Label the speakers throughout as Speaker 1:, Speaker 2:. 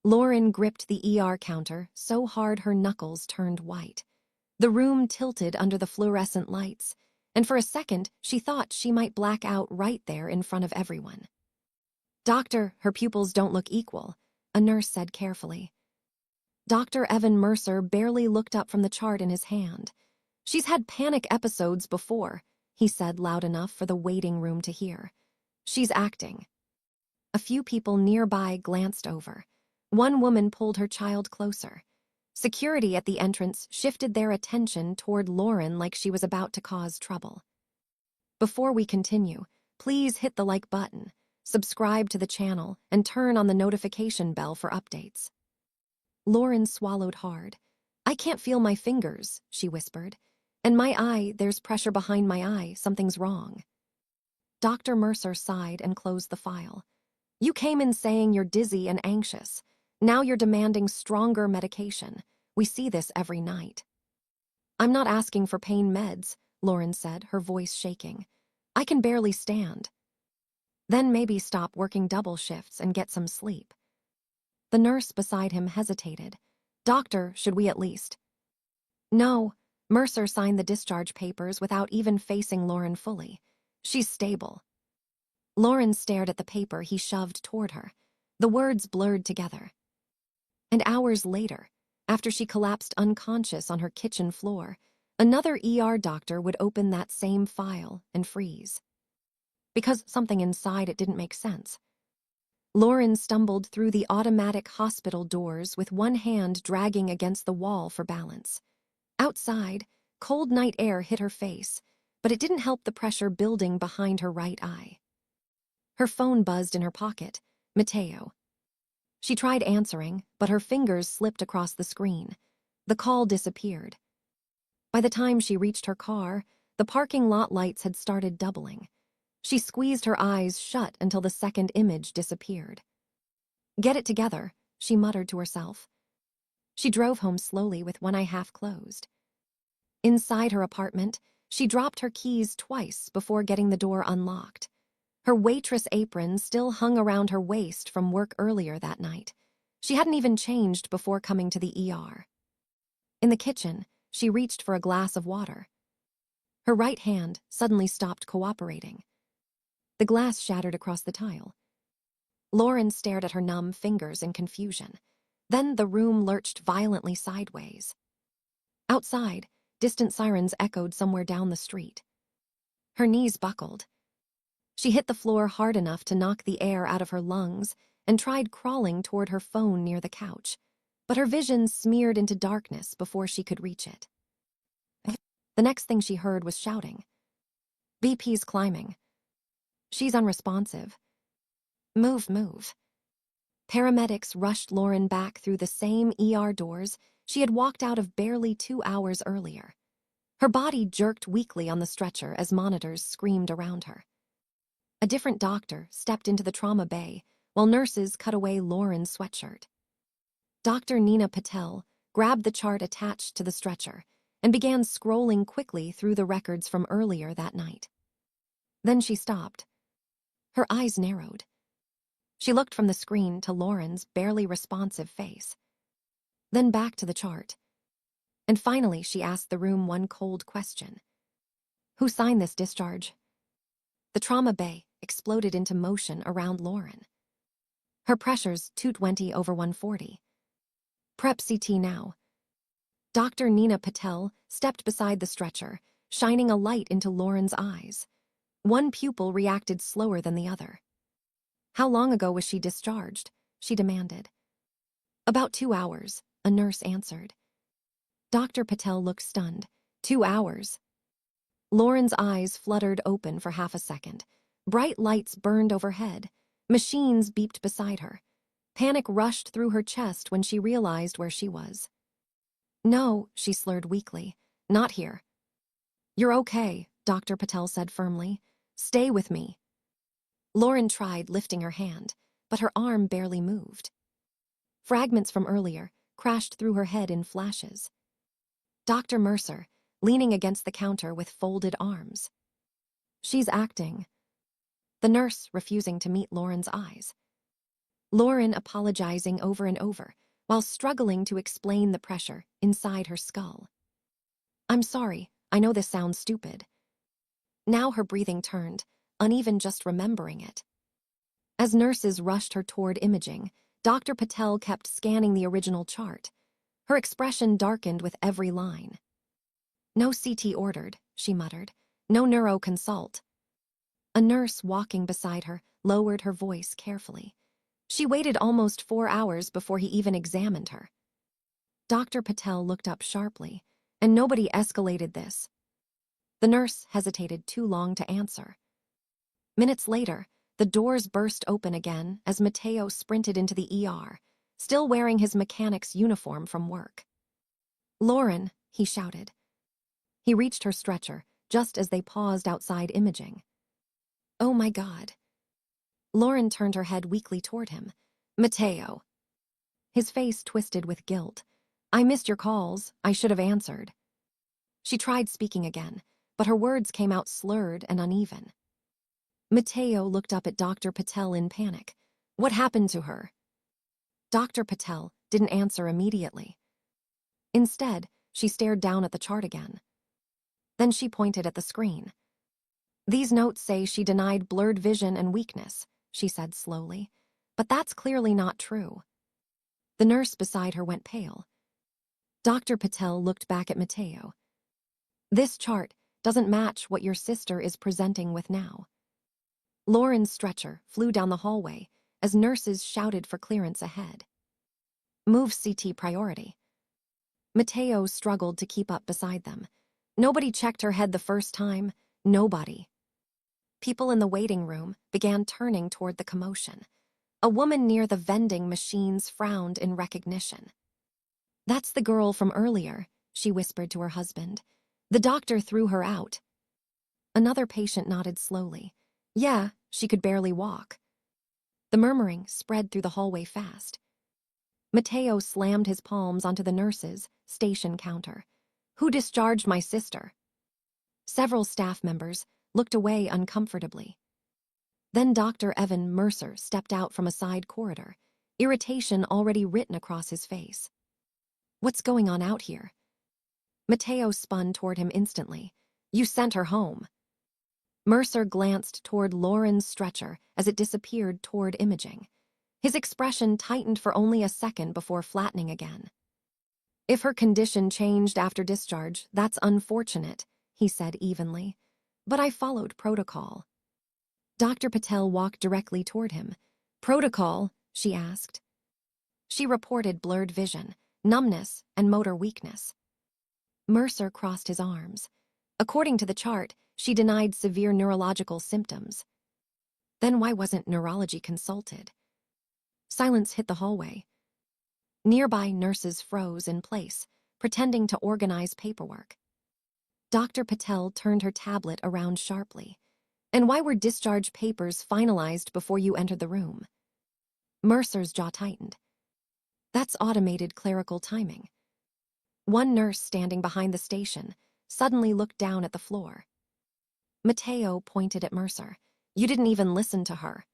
Speaker 1: Lauren gripped the ER counter so hard her knuckles turned white. The room tilted under the fluorescent lights, and for a second she thought she might black out right there in front of everyone. "Doctor, her pupils don't look equal," a nurse said carefully. Dr. Evan Mercer barely looked up from the chart in his hand. "She's had panic episodes before," he said loud enough for the waiting room to hear. "She's acting." A few people nearby glanced over. One woman pulled her child closer. Security at the entrance shifted their attention toward Lauren like she was about to cause trouble. Before we continue, please hit the like button, subscribe to the channel, and turn on the notification bell for updates. Lauren swallowed hard. "I can't feel my fingers," she whispered. "And my eye, there's pressure behind my eye, something's wrong." Dr. Mercer sighed and closed the file. "You came in saying you're dizzy and anxious. Now you're demanding stronger medication. We see this every night." "I'm not asking for pain meds," Lauren said, her voice shaking. "I can barely stand." "Then maybe stop working double shifts and get some sleep." The nurse beside him hesitated. "Doctor, should we at least?" "No." Mercer signed the discharge papers without even facing Lauren fully. "She's stable." Lauren stared at the paper he shoved toward her. The words blurred together. And hours later, after she collapsed unconscious on her kitchen floor, another ER doctor would open that same file and freeze. Because something inside it didn't make sense. Lauren stumbled through the automatic hospital doors with one hand dragging against the wall for balance. Outside, cold night air hit her face, but it didn't help the pressure building behind her right eye. Her phone buzzed in her pocket. Mateo. She tried answering, but her fingers slipped across the screen. The call disappeared. By the time she reached her car, the parking lot lights had started doubling. She squeezed her eyes shut until the second image disappeared. "Get it together," she muttered to herself. She drove home slowly with one eye half closed. Inside her apartment, she dropped her keys twice before getting the door unlocked. Her waitress apron still hung around her waist from work earlier that night. She hadn't even changed before coming to the ER. In the kitchen, she reached for a glass of water. Her right hand suddenly stopped cooperating. The glass shattered across the tile. Lauren stared at her numb fingers in confusion. Then the room lurched violently sideways. Outside, distant sirens echoed somewhere down the street. Her knees buckled. She hit the floor hard enough to knock the air out of her lungs and tried crawling toward her phone near the couch, but her vision smeared into darkness before she could reach it. The next thing she heard was shouting. "BP's climbing. She's unresponsive. Move, move." Paramedics rushed Lauren back through the same ER doors she had walked out of barely 2 hours earlier. Her body jerked weakly on the stretcher as monitors screamed around her. A different doctor stepped into the trauma bay while nurses cut away Lauren's sweatshirt. Dr. Nina Patel grabbed the chart attached to the stretcher and began scrolling quickly through the records from earlier that night. Then she stopped. Her eyes narrowed. She looked from the screen to Lauren's barely responsive face, then back to the chart. And finally she asked the room one cold question. "Who signed this discharge?" The trauma bay exploded into motion around Lauren. Her pressures 220 over 140. "Prep CT now." Dr. Nina Patel stepped beside the stretcher, shining a light into Lauren's eyes. One pupil reacted slower than the other. "How long ago was she discharged?" she demanded. "About 2 hours," a nurse answered. Dr. Patel looked stunned. 2 hours. Lauren's eyes fluttered open for half a second. Bright lights burned overhead. Machines beeped beside her. Panic rushed through her chest when she realized where she was. "No," she slurred weakly. "Not here." "You're okay," Dr. Patel said firmly. "Stay with me." Lauren tried lifting her hand, but her arm barely moved. Fragments from earlier crashed through her head in flashes. Dr. Mercer, leaning against the counter with folded arms. "She's acting." The nurse refusing to meet Lauren's eyes. Lauren apologizing over and over, while struggling to explain the pressure inside her skull. "I'm sorry, I know this sounds stupid." Now her breathing turned, uneven just remembering it. As nurses rushed her toward imaging, Dr. Patel kept scanning the original chart. Her expression darkened with every line. "No CT ordered," she muttered. "No neuro consult." A nurse walking beside her lowered her voice carefully. She waited almost 4 hours before he even examined her. Dr. Patel looked up sharply, and nobody escalated this. The nurse hesitated too long to answer. Minutes later, the doors burst open again as Mateo sprinted into the ER, still wearing his mechanic's uniform from work. "Lauren," he shouted. He reached her stretcher just as they paused outside imaging. "Oh my God." Lauren turned her head weakly toward him. "Mateo." His face twisted with guilt. "I missed your calls. I should have answered." She tried speaking again, but her words came out slurred and uneven. Mateo looked up at Dr. Patel in panic. "What happened to her?" Dr. Patel didn't answer immediately. Instead, she stared down at the chart again. Then she pointed at the screen. "These notes say she denied blurred vision and weakness," she said slowly. "But that's clearly not true." The nurse beside her went pale. Dr. Patel looked back at Mateo. "This chart doesn't match what your sister is presenting with now." Lauren's stretcher flew down the hallway as nurses shouted for clearance ahead. "Move CT priority." Mateo struggled to keep up beside them. Nobody checked her head the first time. Nobody. People in the waiting room began turning toward the commotion. A woman near the vending machines frowned in recognition. "That's the girl from earlier," she whispered to her husband. "The doctor threw her out." Another patient nodded slowly. "Yeah, she could barely walk." The murmuring spread through the hallway fast. Mateo slammed his palms onto the nurse's station counter. "Who discharged my sister?" Several staff members looked away uncomfortably. Then Dr. Evan Mercer stepped out from a side corridor, irritation already written across his face. "What's going on out here?" Mateo spun toward him instantly. "You sent her home." Mercer glanced toward Lauren's stretcher as it disappeared toward imaging. His expression tightened for only a second before flattening again. "If her condition changed after discharge, that's unfortunate," he said evenly. "But I followed protocol." Dr. Patel walked directly toward him. "Protocol?" she asked. She reported blurred vision, numbness, and motor weakness. Mercer crossed his arms. According to the chart, she denied severe neurological symptoms. Then why wasn't neurology consulted? Silence hit the hallway. Nearby nurses froze in place, pretending to organize paperwork. Dr. Patel turned her tablet around sharply. "And why were discharge papers finalized before you entered the room?" Mercer's jaw tightened. "That's automated clerical timing." One nurse standing behind the station suddenly looked down at the floor. Mateo pointed at Mercer. "You didn't even listen to her."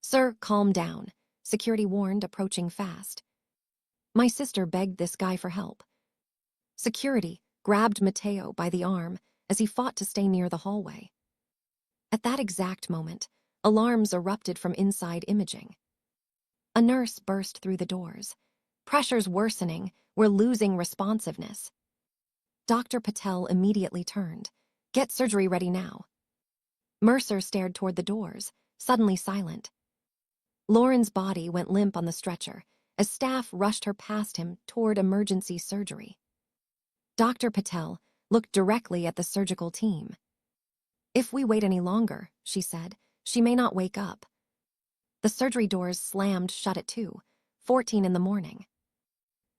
Speaker 1: "Sir, calm down," security warned, approaching fast. "My sister begged this guy for help." Security grabbed Mateo by the arm as he fought to stay near the hallway. At that exact moment, alarms erupted from inside imaging. A nurse burst through the doors. "Pressure's worsening. We're losing responsiveness." Dr. Patel immediately turned. "Get surgery ready now." Mercer stared toward the doors, suddenly silent. Lauren's body went limp on the stretcher as staff rushed her past him toward emergency surgery. Dr. Patel looked directly at the surgical team. "If we wait any longer," she said, "she may not wake up." The surgery doors slammed shut at 2:14 in the morning.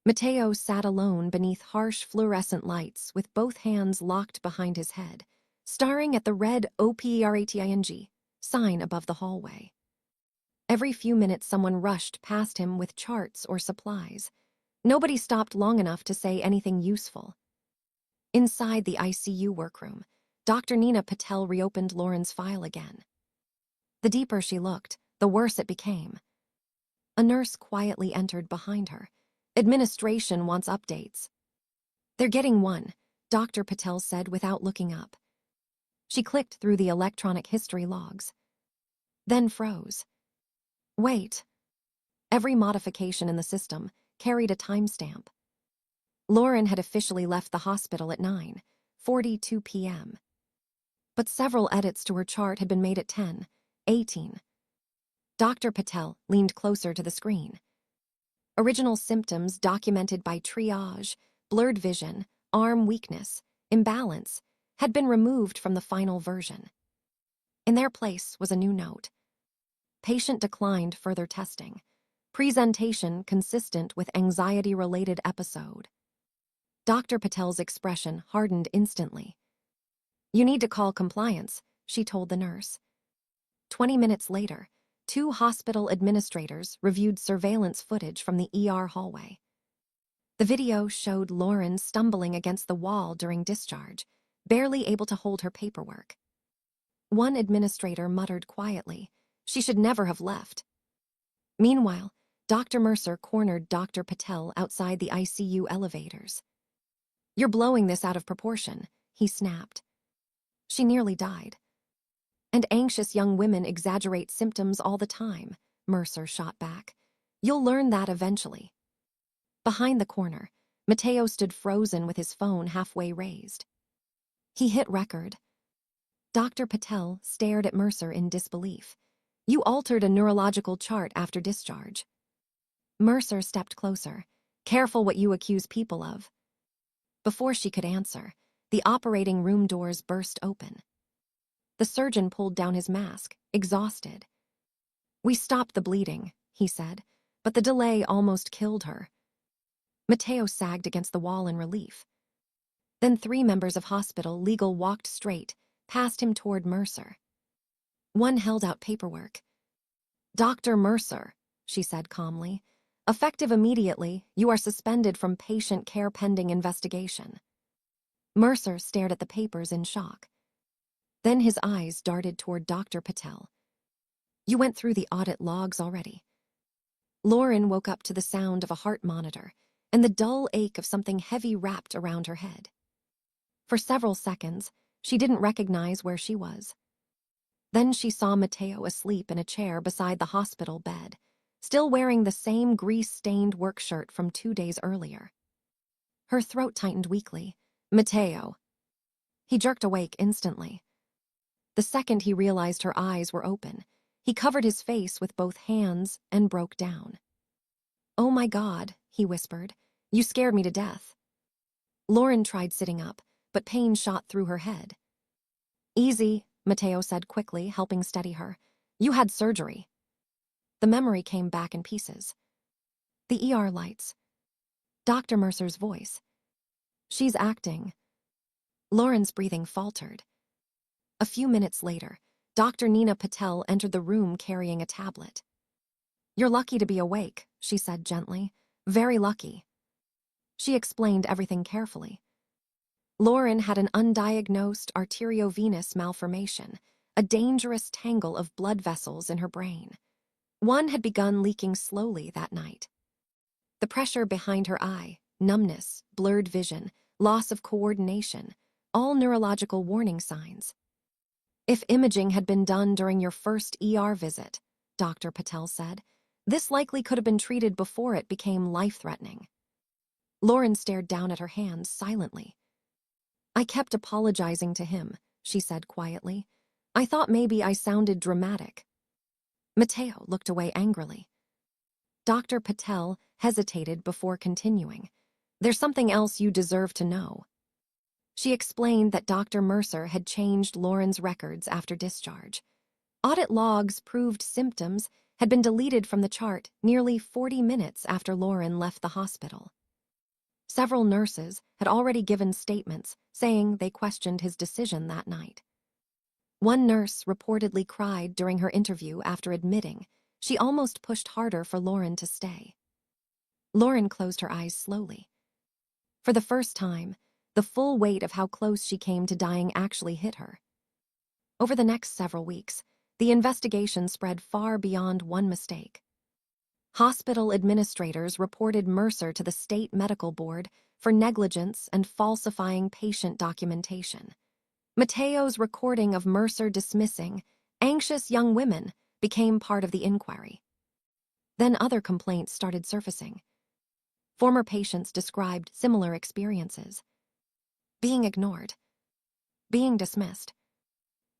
Speaker 1: Mateo sat alone beneath harsh fluorescent lights with both hands locked behind his head, staring at the red OPERATING sign above the hallway. Every few minutes someone rushed past him with charts or supplies. Nobody stopped long enough to say anything useful. Inside the ICU workroom, Dr. Nina Patel reopened Lauren's file again. The deeper she looked, the worse it became. A nurse quietly entered behind her. Administration wants updates. They're getting one, Dr. Patel said without looking up. She clicked through the electronic history logs. Then froze. Wait. Every modification in the system carried a timestamp. Lauren had officially left the hospital at 9:42 p.m. But several edits to her chart had been made at 10:18. Dr. Patel leaned closer to the screen. Original symptoms documented by triage, blurred vision, arm weakness, imbalance, had been removed from the final version. In their place was a new note. Patient declined further testing. Presentation consistent with anxiety-related episode. Dr. Patel's expression hardened instantly. You need to call compliance, she told the nurse. 20 minutes later, 2 hospital administrators reviewed surveillance footage from the ER hallway. The video showed Lauren stumbling against the wall during discharge, barely able to hold her paperwork. One administrator muttered quietly, she should never have left. Meanwhile, Dr. Mercer cornered Dr. Patel outside the ICU elevators. You're blowing this out of proportion, he snapped. She nearly died. And anxious young women exaggerate symptoms all the time, Mercer shot back. You'll learn that eventually. Behind the corner, Mateo stood frozen with his phone halfway raised. He hit record. Dr. Patel stared at Mercer in disbelief. You altered a neurological chart after discharge. Mercer stepped closer. Careful what you accuse people of. Before she could answer, the operating room doors burst open. The surgeon pulled down his mask, exhausted. We stopped the bleeding, he said, but the delay almost killed her. Mateo sagged against the wall in relief. Then 3 members of hospital legal walked straight, past him toward Mercer. One held out paperwork. Dr. Mercer, she said calmly, effective immediately, you are suspended from patient care pending investigation. Mercer stared at the papers in shock. Then his eyes darted toward Dr. Patel. You went through the audit logs already. Lauren woke up to the sound of a heart monitor and the dull ache of something heavy wrapped around her head. For several seconds, she didn't recognize where she was. Then she saw Mateo asleep in a chair beside the hospital bed, still wearing the same grease-stained work shirt from 2 days earlier. Her throat tightened weakly. Mateo. He jerked awake instantly. The second he realized her eyes were open, he covered his face with both hands and broke down. Oh my God, he whispered. You scared me to death. Lauren tried sitting up, but pain shot through her head. Easy, Mateo said quickly, helping steady her. You had surgery. The memory came back in pieces. The ER lights. Dr. Mercer's voice. She's acting. Lauren's breathing faltered. A few minutes later, Dr. Nina Patel entered the room carrying a tablet. You're lucky to be awake, she said gently. Very lucky. She explained everything carefully. Lauren had an undiagnosed arteriovenous malformation, a dangerous tangle of blood vessels in her brain. One had begun leaking slowly that night. The pressure behind her eye, numbness, blurred vision, loss of coordination, all neurological warning signs. If imaging had been done during your first ER visit, Dr. Patel said, this likely could have been treated before it became life-threatening. Lauren stared down at her hands silently. I kept apologizing to him, she said quietly. I thought maybe I sounded dramatic. Mateo looked away angrily. Dr. Patel hesitated before continuing. There's something else you deserve to know. She explained that Dr. Mercer had changed Lauren's records after discharge. Audit logs proved symptoms had been deleted from the chart nearly 40 minutes after Lauren left the hospital. Several nurses had already given statements saying they questioned his decision that night. One nurse reportedly cried during her interview after admitting she almost pushed harder for Lauren to stay. Lauren closed her eyes slowly. For the first time, the full weight of how close she came to dying actually hit her. Over the next several weeks, the investigation spread far beyond one mistake. Hospital administrators reported Mercer to the state medical board for negligence and falsifying patient documentation. Mateo's recording of Mercer dismissing anxious young women became part of the inquiry. Then other complaints started surfacing. Former patients described similar experiences: being ignored, being dismissed,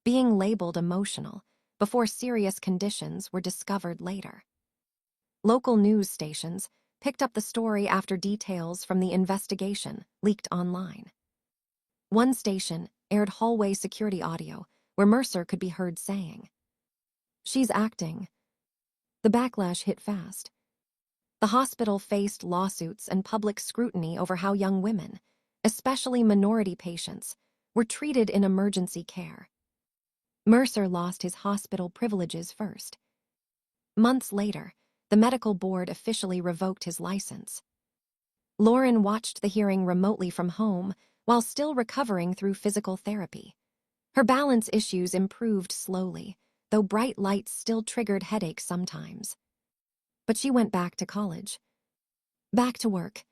Speaker 1: being labeled emotional before serious conditions were discovered later. Local news stations picked up the story after details from the investigation leaked online. One station aired hallway security audio where Mercer could be heard saying, "She's acting." The backlash hit fast. The hospital faced lawsuits and public scrutiny over how young women, especially minority patients, were treated in emergency care. Mercer lost his hospital privileges first. Months later, the medical board officially revoked his license. Lauren watched the hearing remotely from home while still recovering through physical therapy. Her balance issues improved slowly, though bright lights still triggered headaches sometimes. But she went back to college, back to work,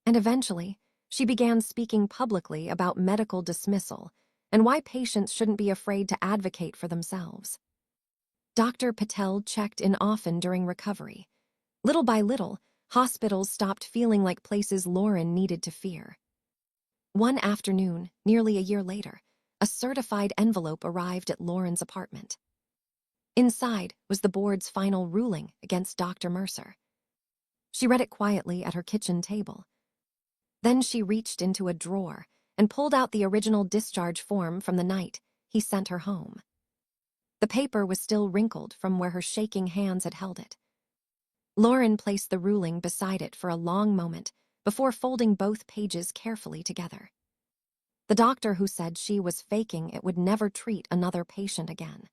Speaker 1: and eventually, she began speaking publicly about medical dismissal and why patients shouldn't be afraid to advocate for themselves. Dr. Patel checked in often during recovery. Little by little, hospitals stopped feeling like places Lauren needed to fear. One afternoon, nearly a year later, a certified envelope arrived at Lauren's apartment. Inside was the board's final ruling against Dr. Mercer. She read it quietly at her kitchen table. Then she reached into a drawer and pulled out the original discharge form from the night he sent her home. The paper was still wrinkled from where her shaking hands had held it. Lauren placed the ruling beside it for a long moment before folding both pages carefully together. The doctor who said she was faking it would never treat another patient again.